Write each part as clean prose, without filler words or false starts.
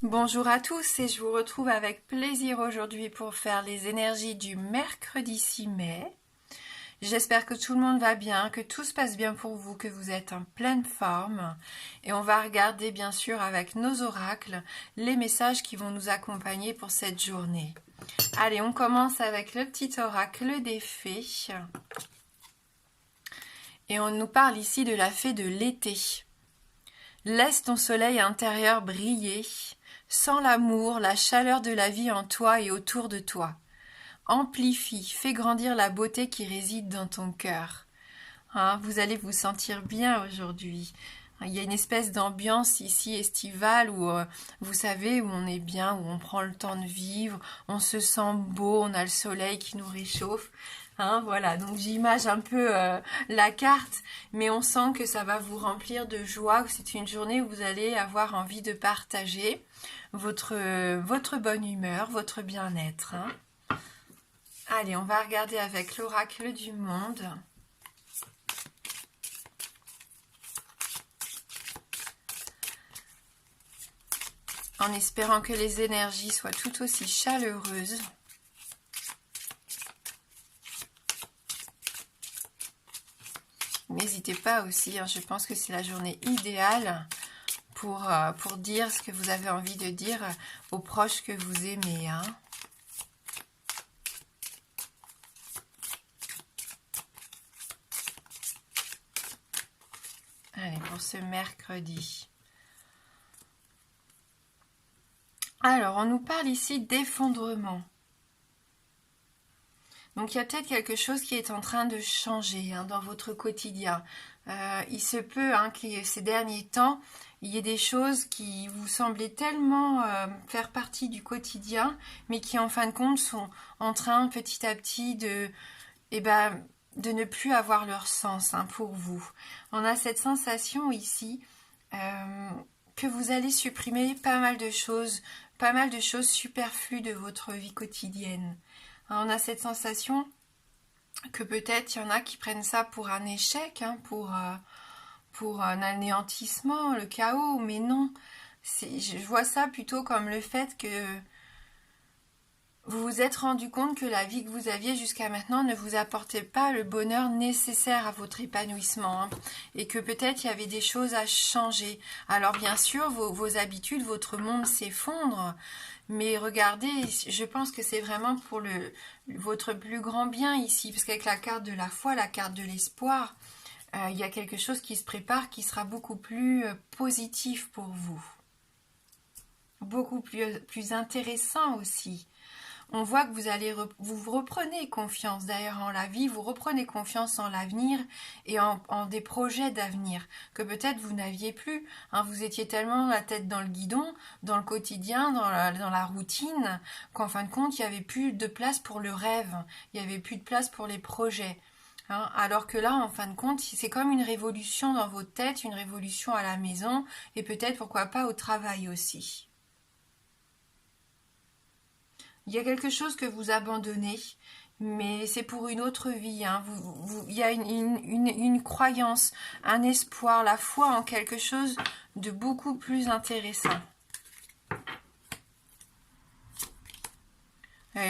Bonjour à tous et je vous retrouve avec plaisir aujourd'hui pour faire les énergies du mercredi 6 mai. J'espère que tout le monde va bien, que tout se passe bien pour vous, que vous êtes en pleine forme. Et on va regarder bien sûr avec nos oracles les messages qui vont nous accompagner pour cette journée. Allez, on commence avec le petit oracle des fées. Et on nous parle ici de la fée de l'été. Laisse ton soleil intérieur briller. Sens l'amour, la chaleur de la vie en toi et autour de toi. Amplifie, fais grandir la beauté qui réside dans ton cœur. Vous allez vous sentir bien aujourd'hui. Il y a une espèce d'ambiance ici estivale où, vous savez, où on est bien, où on prend le temps de vivre, on se sent beau, on a le soleil qui nous réchauffe. Voilà, donc j'image un peu la carte, mais on sent que ça va vous remplir de joie, que c'est une journée où vous allez avoir envie de partager votre bonne humeur, votre bien-être. Allez, on va regarder avec l'oracle du monde. En espérant que les énergies soient tout aussi chaleureuses. N'hésitez pas aussi, je pense que c'est la journée idéale pour dire ce que vous avez envie de dire aux proches que vous aimez. Allez, pour ce mercredi. Alors, on nous parle ici d'effondrement. Donc il y a peut-être quelque chose qui est en train de changer dans votre quotidien. Il se peut que ces derniers temps, il y ait des choses qui vous semblaient tellement faire partie du quotidien, mais qui en fin de compte sont en train petit à petit de ne plus avoir leur sens pour vous. On a cette sensation ici que vous allez supprimer pas mal de choses superflues de votre vie quotidienne. On a cette sensation que peut-être il y en a qui prennent ça pour un échec, pour un anéantissement, le chaos, mais non. Je vois ça plutôt comme le fait que vous vous êtes rendu compte que la vie que vous aviez jusqu'à maintenant ne vous apportait pas le bonheur nécessaire à votre épanouissement, et que peut-être il y avait des choses à changer. Alors bien sûr, vos habitudes, votre monde s'effondre, mais regardez, je pense que c'est vraiment pour votre plus grand bien ici, parce qu'avec la carte de la foi, la carte de l'espoir, il y a quelque chose qui se prépare qui sera beaucoup plus positif pour vous. Beaucoup plus intéressant aussi. On voit que vous reprenez confiance d'ailleurs en la vie, vous reprenez confiance en l'avenir et en des projets d'avenir que peut-être vous n'aviez plus. Vous étiez tellement la tête dans le guidon, dans le quotidien, dans la routine, qu'en fin de compte, il n'y avait plus de place pour le rêve, il n'y avait plus de place pour les projets. Alors que là, en fin de compte, c'est comme une révolution dans votre tête, une révolution à la maison et peut-être, pourquoi pas, au travail aussi. Il y a quelque chose que vous abandonnez, mais c'est pour une autre vie. Il y a une croyance, un espoir, la foi en quelque chose de beaucoup plus intéressant.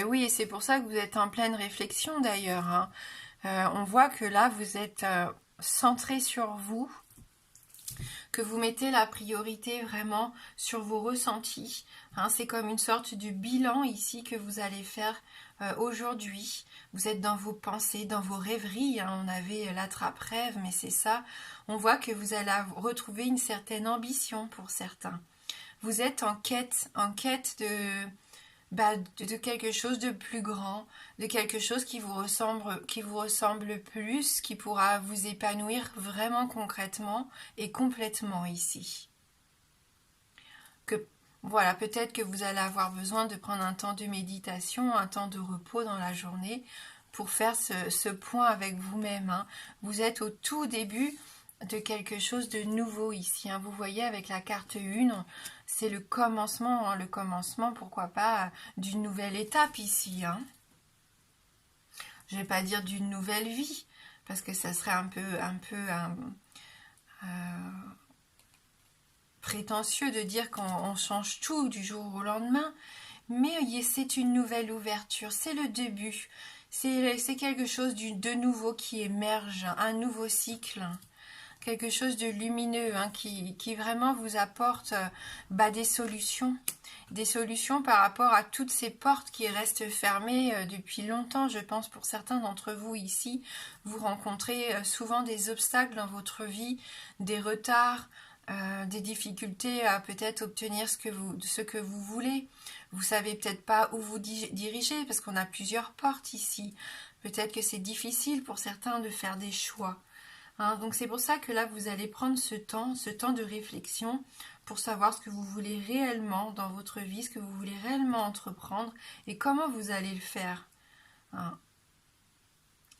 Oui, et c'est pour ça que vous êtes en pleine réflexion d'ailleurs. On voit que là, vous êtes centré sur vous, que vous mettez la priorité vraiment sur vos ressentis. C'est comme une sorte de bilan ici que vous allez faire aujourd'hui. Vous êtes dans vos pensées, dans vos rêveries. On avait l'attrape-rêve, mais c'est ça. On voit que vous allez retrouver une certaine ambition pour certains. Vous êtes en quête de quelque chose de plus grand, de quelque chose qui vous ressemble plus, qui pourra vous épanouir vraiment concrètement et complètement ici. Voilà, peut-être que vous allez avoir besoin de prendre un temps de méditation, un temps de repos dans la journée pour faire ce point avec vous-même. Vous êtes au tout début de quelque chose de nouveau ici. Vous voyez avec la carte 1, c'est le commencement, pourquoi pas, d'une nouvelle étape ici. Je ne vais pas dire d'une nouvelle vie, parce que ça serait un peu prétentieux de dire qu'on change tout du jour au lendemain, mais c'est une nouvelle ouverture, c'est le début, c'est quelque chose de nouveau qui émerge, un nouveau cycle, quelque chose de lumineux hein, qui vraiment vous apporte des solutions par rapport à toutes ces portes qui restent fermées depuis longtemps. Je pense pour certains d'entre vous ici, vous rencontrez souvent des obstacles dans votre vie, des retards, des difficultés à peut-être obtenir ce que vous voulez. Vous savez peut-être pas où vous diriger parce qu'on a plusieurs portes ici. Peut-être que c'est difficile pour certains de faire des choix. Hein, donc c'est pour ça que là vous allez prendre ce temps de réflexion pour savoir ce que vous voulez réellement dans votre vie, ce que vous voulez réellement entreprendre et comment vous allez le faire. Hein.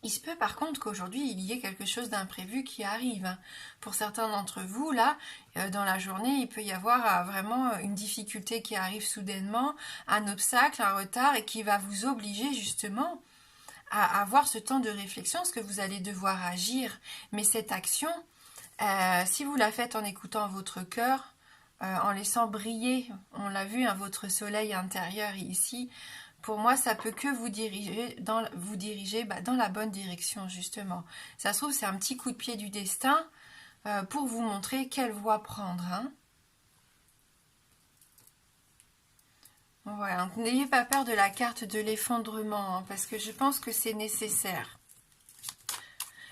Il se peut par contre qu'aujourd'hui il y ait quelque chose d'imprévu qui arrive. Hein. Pour certains d'entre vous, là, dans la journée, il peut y avoir vraiment une difficulté qui arrive soudainement, un obstacle, un retard et qui va vous obliger justement à avoir ce temps de réflexion, ce que vous allez devoir agir. Mais cette action, si vous la faites en écoutant votre cœur, en laissant briller, on l'a vu, hein, votre soleil intérieur ici, pour moi, ça peut que vous diriger dans la bonne direction, justement. Ça se trouve, c'est un petit coup de pied du destin pour vous montrer quelle voie prendre. Hein. Voilà, n'ayez pas peur de la carte de l'effondrement, hein, parce que je pense que c'est nécessaire.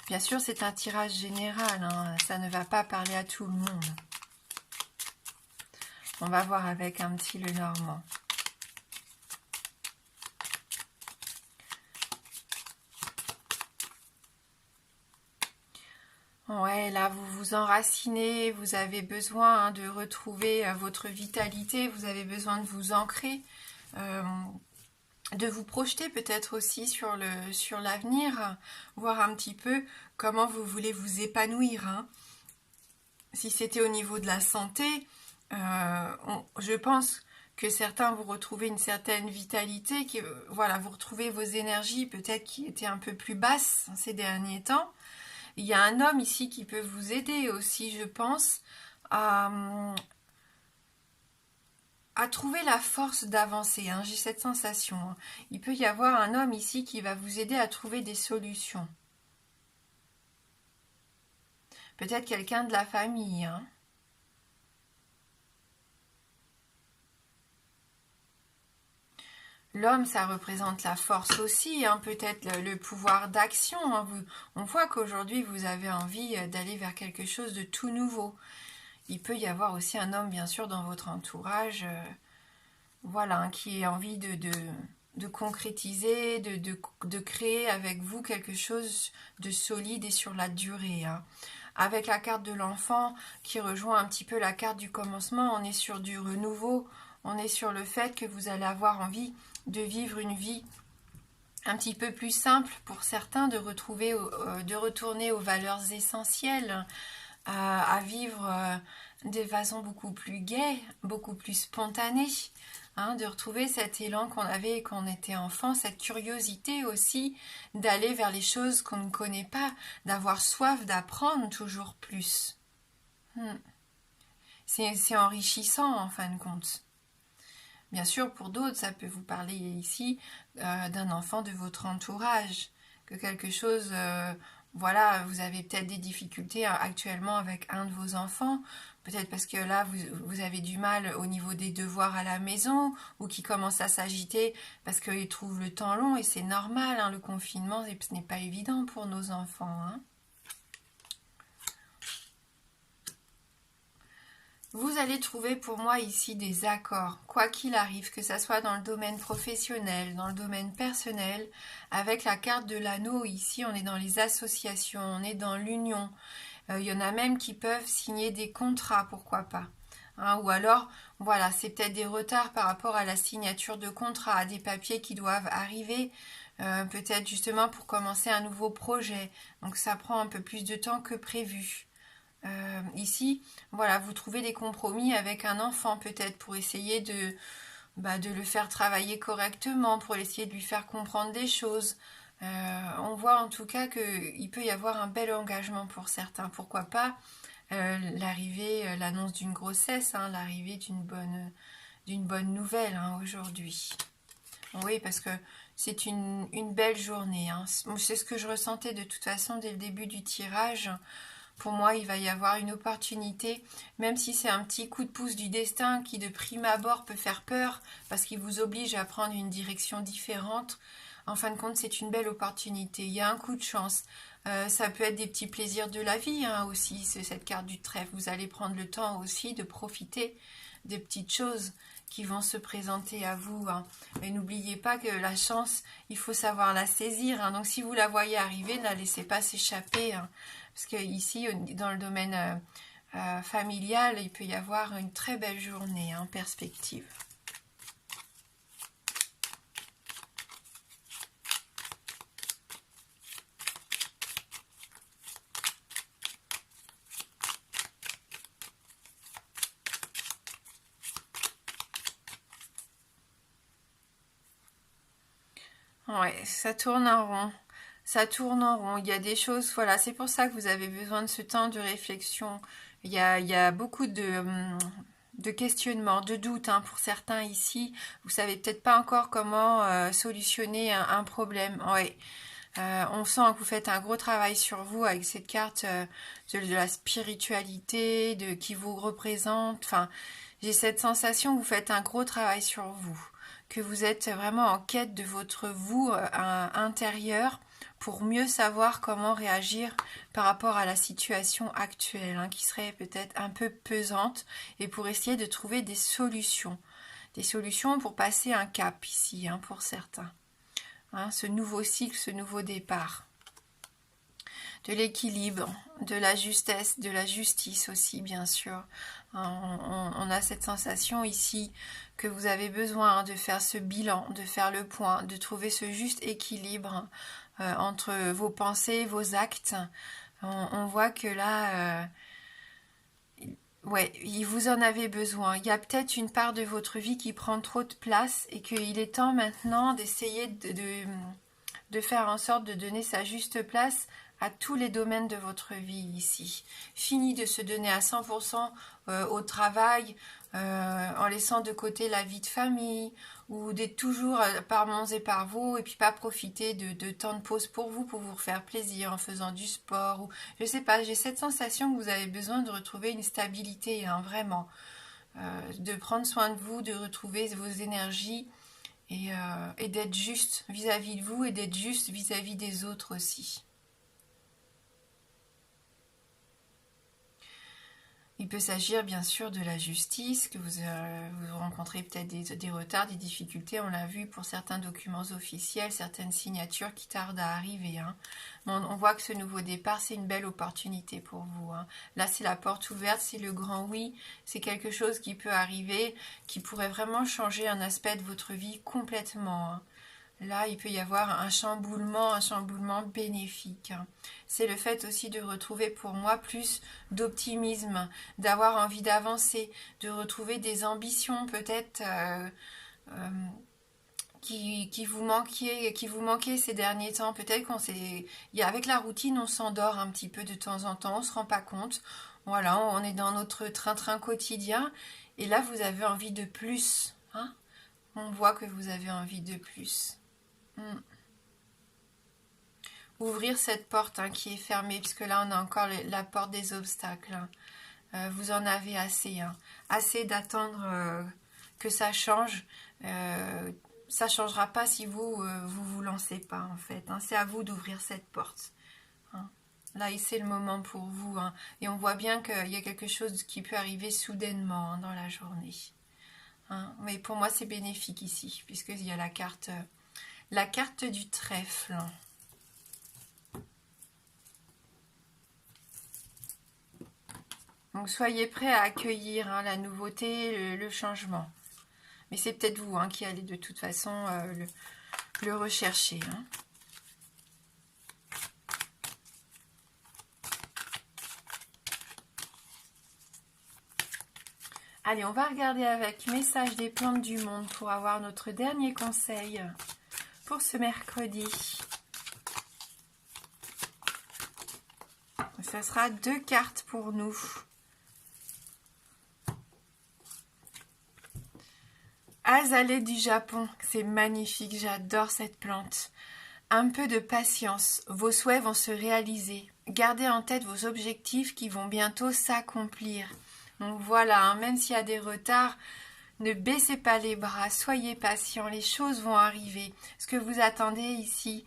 Bien sûr, c'est un tirage général, hein, ça ne va pas parler à tout le monde. On va voir avec un petit Lenormand. Ouais, là, vous vous enracinez, vous avez besoin hein, de retrouver votre vitalité, vous avez besoin de vous ancrer, de vous projeter peut-être aussi sur l'avenir, voir un petit peu comment vous voulez vous épanouir. Hein. Si c'était au niveau de la santé, je pense que certains vous retrouvez une certaine vitalité, voilà, vous retrouvez vos énergies peut-être qui étaient un peu plus basses ces derniers temps. Il y a un homme ici qui peut vous aider aussi, je pense, à trouver la force d'avancer. Hein. J'ai cette sensation. Hein. Il peut y avoir un homme ici qui va vous aider à trouver des solutions. Peut-être quelqu'un de la famille. Hein. L'homme, ça représente la force aussi, hein, peut-être le pouvoir d'action. Hein. On voit qu'aujourd'hui, vous avez envie d'aller vers quelque chose de tout nouveau. Il peut y avoir aussi un homme, bien sûr, dans votre entourage, voilà, hein, qui a envie de concrétiser, de créer avec vous quelque chose de solide et sur la durée. Hein. Avec la carte de l'enfant qui rejoint un petit peu la carte du commencement, on est sur du renouveau, on est sur le fait que vous allez avoir envie de vivre une vie un petit peu plus simple pour certains, de retourner aux valeurs essentielles, à vivre des façons beaucoup plus gaies, beaucoup plus spontanées, hein, de retrouver cet élan qu'on avait quand on était enfant, cette curiosité aussi d'aller vers les choses qu'on ne connaît pas, d'avoir soif d'apprendre toujours plus. C'est enrichissant en fin de compte. Bien sûr, pour d'autres, ça peut vous parler ici d'un enfant de votre entourage, que quelque chose, voilà, vous avez peut-être des difficultés actuellement avec un de vos enfants, peut-être parce que là, vous avez du mal au niveau des devoirs à la maison, ou qui commence à s'agiter parce qu'il trouve le temps long, et c'est normal, hein, le confinement, ce n'est pas évident pour nos enfants. Hein. Vous allez trouver pour moi ici des accords, quoi qu'il arrive, que ce soit dans le domaine professionnel, dans le domaine personnel. Avec la carte de l'anneau, ici, on est dans les associations, on est dans l'union. Il y en a même qui peuvent signer des contrats, pourquoi pas. Hein, ou alors, voilà, c'est peut-être des retards par rapport à la signature de contrats, à des papiers qui doivent arriver, peut-être justement pour commencer un nouveau projet. Donc ça prend un peu plus de temps que prévu. Ici, voilà, vous trouvez des compromis avec un enfant peut-être pour essayer de le faire travailler correctement, pour essayer de lui faire comprendre des choses. On voit en tout cas qu'il peut y avoir un bel engagement pour certains. Pourquoi pas l'arrivée, l'annonce d'une grossesse, hein, l'arrivée d'une bonne nouvelle hein, aujourd'hui. Oui, parce que c'est une belle journée. Hein. C'est ce que je ressentais de toute façon dès le début du tirage. Pour moi, il va y avoir une opportunité, même si c'est un petit coup de pouce du destin qui de prime abord peut faire peur, parce qu'il vous oblige à prendre une direction différente. En fin de compte, c'est une belle opportunité. Il y a un coup de chance. Ça peut être des petits plaisirs de la vie hein, aussi, c'est cette carte du trèfle. Vous allez prendre le temps aussi de profiter des petites choses qui vont se présenter à vous. Hein. Mais n'oubliez pas que la chance, il faut savoir la saisir. Hein. Donc si vous la voyez arriver, ne la laissez pas s'échapper. Hein. Parce que ici, dans le domaine familial, il peut y avoir une très belle journée en perspective. Ouais, ça tourne en rond. Ça tourne en rond. Il y a des choses, voilà, c'est pour ça que vous avez besoin de ce temps de réflexion. Il y a beaucoup de questionnements, de doutes hein, pour certains ici. Vous savez peut-être pas encore comment solutionner un problème. Ouais. On sent que vous faites un gros travail sur vous avec cette carte de la spiritualité, qui vous représente. Enfin, j'ai cette sensation que vous faites un gros travail sur vous, que vous êtes vraiment en quête de votre vous intérieur pour mieux savoir comment réagir par rapport à la situation actuelle, hein, qui serait peut-être un peu pesante, et pour essayer de trouver des solutions pour passer un cap ici, hein, pour certains. Hein, ce nouveau cycle, ce nouveau départ. De l'équilibre, de la justesse, de la justice aussi, bien sûr. On a cette sensation ici que vous avez besoin de faire ce bilan, de faire le point, de trouver ce juste équilibre entre vos pensées, vos actes. On voit que là, ouais, vous en avez besoin. Il y a peut-être une part de votre vie qui prend trop de place et qu'il est temps maintenant d'essayer de faire en sorte de donner sa juste place à tous les domaines de votre vie ici. Fini de se donner à 100% au travail, en laissant de côté la vie de famille, ou d'être toujours par monts et par vaux, et puis pas profiter de temps de pause pour vous faire plaisir en faisant du sport, ou je sais pas, j'ai cette sensation que vous avez besoin de retrouver une stabilité, hein, vraiment, de prendre soin de vous, de retrouver vos énergies, et d'être juste vis-à-vis de vous, et d'être juste vis-à-vis des autres aussi. Il peut s'agir bien sûr de la justice, que vous rencontrez peut-être des retards, des difficultés, on l'a vu pour certains documents officiels, certaines signatures qui tardent à arriver. Hein. On voit que ce nouveau départ, c'est une belle opportunité pour vous. Hein. Là, c'est la porte ouverte, c'est le grand oui, c'est quelque chose qui peut arriver, qui pourrait vraiment changer un aspect de votre vie complètement. Hein. Là, il peut y avoir un chamboulement bénéfique. C'est le fait aussi de retrouver pour moi plus d'optimisme, d'avoir envie d'avancer, de retrouver des ambitions peut-être qui vous manquaient ces derniers temps. Peut-être avec la routine, on s'endort un petit peu de temps en temps, on se rend pas compte. Voilà, on est dans notre train-train quotidien, et là, vous avez envie de plus. Hein, on voit que vous avez envie de plus. Ouvrir cette porte hein, qui est fermée, puisque là on a encore la porte des obstacles. Hein. Vous en avez assez. Hein. Assez d'attendre que ça change. Ça ne changera pas si vous lancez pas en fait. Hein. C'est à vous d'ouvrir cette porte. Hein. Là, c'est le moment pour vous. Hein. Et on voit bien qu'il y a quelque chose qui peut arriver soudainement hein, dans la journée. Hein. Mais pour moi, c'est bénéfique ici, puisqu'il y a la carte du trèfle. Donc soyez prêts à accueillir hein, la nouveauté, le changement. Mais c'est peut-être vous hein, qui allez de toute façon le rechercher. Hein. Allez, on va regarder avec Message des plantes du monde pour avoir notre dernier conseil pour ce mercredi. Ça sera 2 cartes pour nous. Azalée du Japon, c'est magnifique, j'adore cette plante. Un peu de patience, vos souhaits vont se réaliser. Gardez en tête vos objectifs qui vont bientôt s'accomplir. Donc voilà, hein, même s'il y a des retards, ne baissez pas les bras, soyez patient, les choses vont arriver. Ce que vous attendez ici,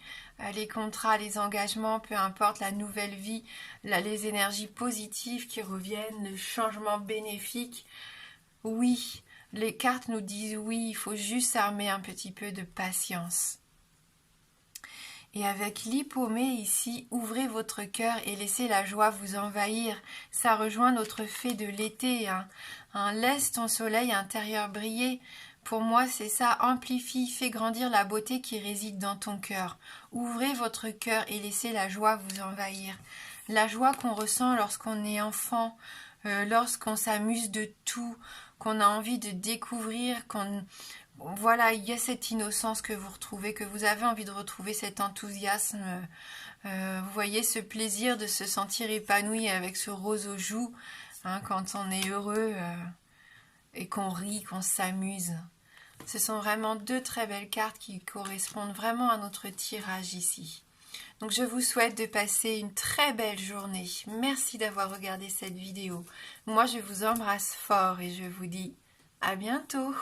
les contrats, les engagements, peu importe, la nouvelle vie, les énergies positives qui reviennent, le changement bénéfique, oui. Les cartes nous disent oui, il faut juste s'armer un petit peu de patience. Et avec l'hippomée ici, ouvrez votre cœur et laissez la joie vous envahir. Ça rejoint notre fée de l'été. Laisse ton soleil intérieur briller. Pour moi, c'est ça, amplifie, fais grandir la beauté qui réside dans ton cœur. Ouvrez votre cœur et laissez la joie vous envahir. La joie qu'on ressent lorsqu'on est enfant, lorsqu'on s'amuse de tout, qu'on a envie de découvrir, voilà, il y a cette innocence que vous retrouvez, que vous avez envie de retrouver, cet enthousiasme. Vous voyez ce plaisir de se sentir épanoui avec ce rose aux joues, hein, quand on est heureux et qu'on rit, qu'on s'amuse. Ce sont vraiment 2 très belles cartes qui correspondent vraiment à notre tirage ici. Donc je vous souhaite de passer une très belle journée. Merci d'avoir regardé cette vidéo. Moi je vous embrasse fort et je vous dis à bientôt.